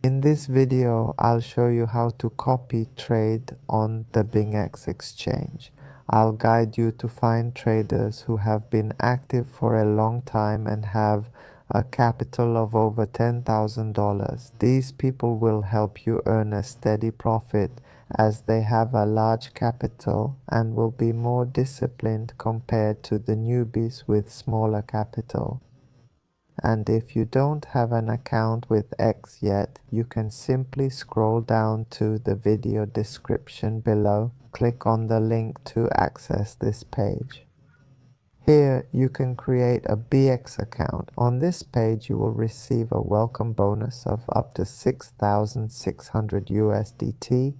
In this video, I'll show you how to copy trade on the BingX exchange. I'll guide you to find traders who have been active for a long time and have a capital of over $10,000. These people will help you earn a steady profit as they have a large capital and will be more disciplined compared to the newbies with smaller capital. And if you don't have an account with X yet, you can simply scroll down to the video description below, click on the link to access this page. Here you can create a BX account. On this page you will receive a welcome bonus of up to 6,600 USDT,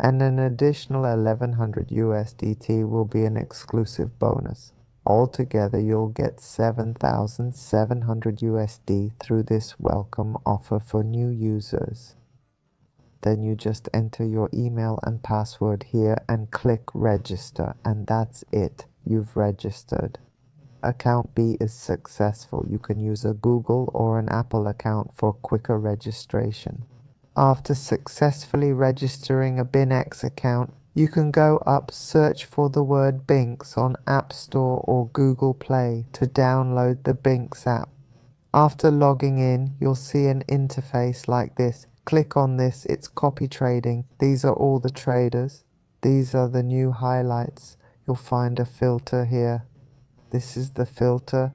and an additional 1,100 USDT will be an exclusive bonus. Altogether, you'll get 7,700 USD through this welcome offer for new users. Then you just enter your email and password here and click register, and that's it. You've registered. Account B is successful. You can use a Google or an Apple account for quicker registration. After successfully registering a BingX account, you can go up, search for the word BingX on App Store or Google Play to download the BingX app. After logging in, you'll see an interface like this. Click on this, it's copy trading. These are all the traders. These are the new highlights. You'll find a filter here. This is the filter.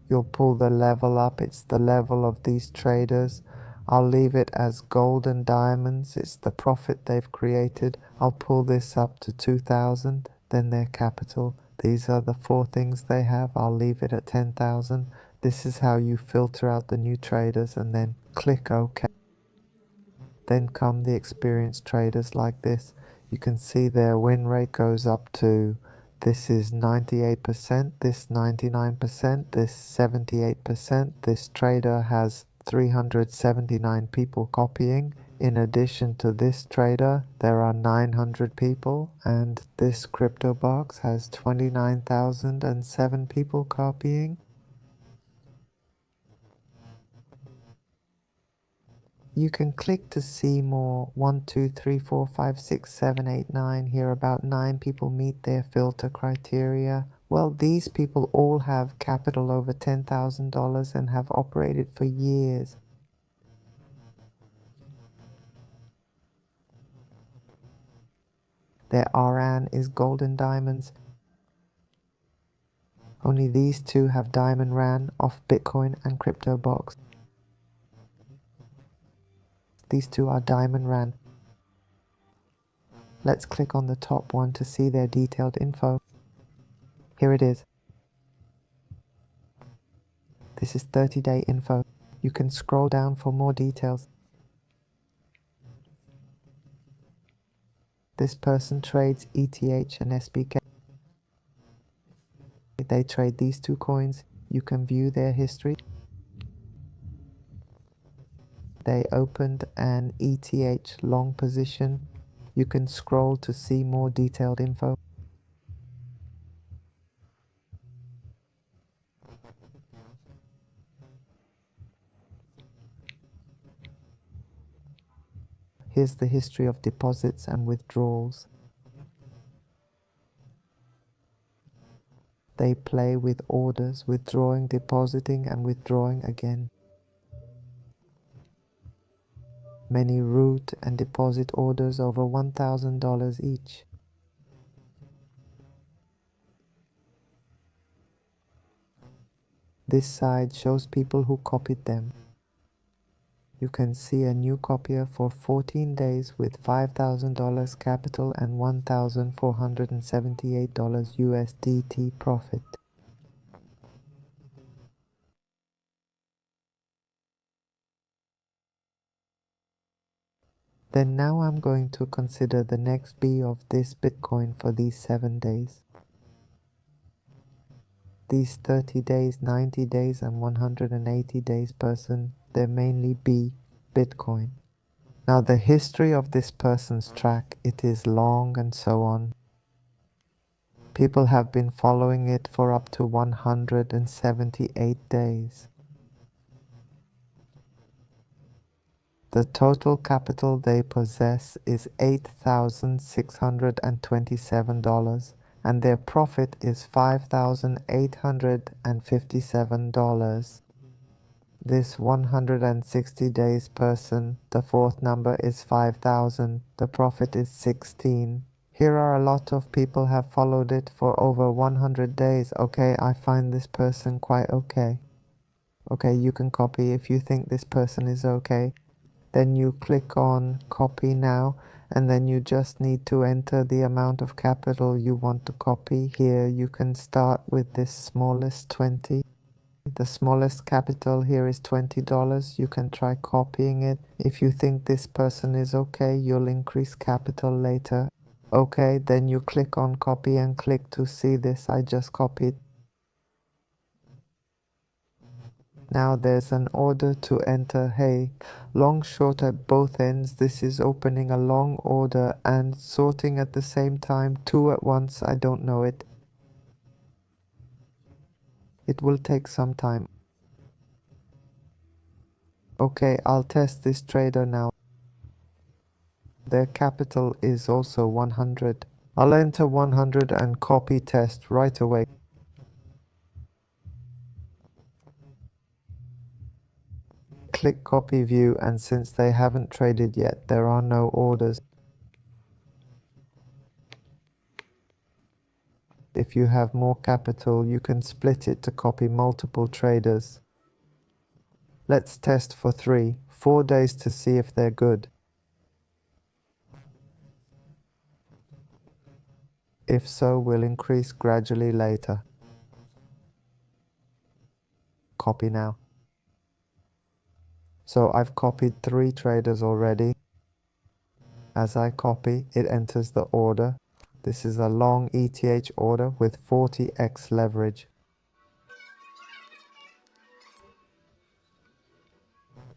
You'll pull the level up, it's the level of these traders. I'll leave it as gold and diamonds, it's the profit they've created. I'll pull this up to 2,000, then their capital. These are the 4 things they have, I'll leave it at 10,000. This is how you filter out the new traders and then click OK. Then come the experienced traders like this. You can see their win rate goes up to, this is 98%, this 99%, this 78%. This trader has 379 people copying. In addition to this trader, there are 900 people, and this crypto box has 29,007 people copying. You can click to see more. 1, 2, 3, 4, 5, 6, 7, 8, 9. Here about 9 people meet their filter criteria. Well, these people all have capital over $10,000 and have operated for years. Their RAN is gold and diamonds. Only these two have diamond RAN off Bitcoin and CryptoBox. These two are diamond RAN. Let's click on the top one to see their detailed info. Here it is. This is 30-day info. You can scroll down for more details. This person trades ETH and SBK. They trade these 2 coins. You can view their history. They opened an ETH long position. You can scroll to see more detailed info. Here's the history of deposits and withdrawals. They play with orders, withdrawing, depositing, and withdrawing again. Many root and deposit orders over $1,000 each. This side shows people who copied them. You can see a new copier for 14 days with $5,000 capital and $1,478 USDT profit. Then now I'm going to consider the next B of this Bitcoin for these 7 days. These 30 days, 90 days and 180 days person, they're mainly B, Bitcoin. Now the history of this person's track, it is long and so on. People have been following it for up to 178 days. The total capital they possess is $8,627 and their profit is $5,857. This 160 days person, the fourth number is 5,000, the profit is 16. Here are a lot of people have followed it for over 100 days. Okay, I find this person quite okay. Okay, you can copy if you think this person is okay. Then you click on copy now, and then you just need to enter the amount of capital you want to copy. Here you can start with this smallest 20. The smallest capital here is $20. You can try copying it. If you think this person is okay, you'll increase capital later. Okay, then you click on copy and click to see this. I just copied. Now there's an order to enter. Hey, long short at both ends. This is opening a long order and sorting at the same time. Two at once. I don't know it. It will take some time. Okay, I'll test this trader now. Their capital is also 100. I'll enter 100 and copy test right away. Click copy view, and since they haven't traded yet, there are no orders. If you have more capital, you can split it to copy multiple traders. Let's test for 4 days to see if they're good. If so, we'll increase gradually later. Copy now. So I've copied 3 traders already. As I copy, it enters the order. This is a long ETH order with 40x leverage.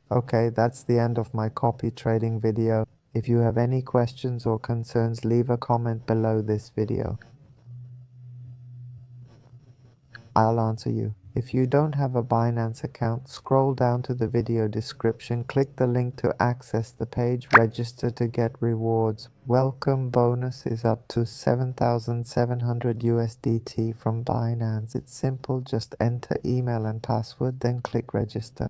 Okay, that's the end of my copy trading video. If you have any questions or concerns, leave a comment below this video. I'll answer you. If you don't have a Binance account, scroll down to the video description, click the link to access the page, register to get rewards. Welcome bonus is up to 7,700 USDT from Binance. It's simple, just enter email and password, then click register.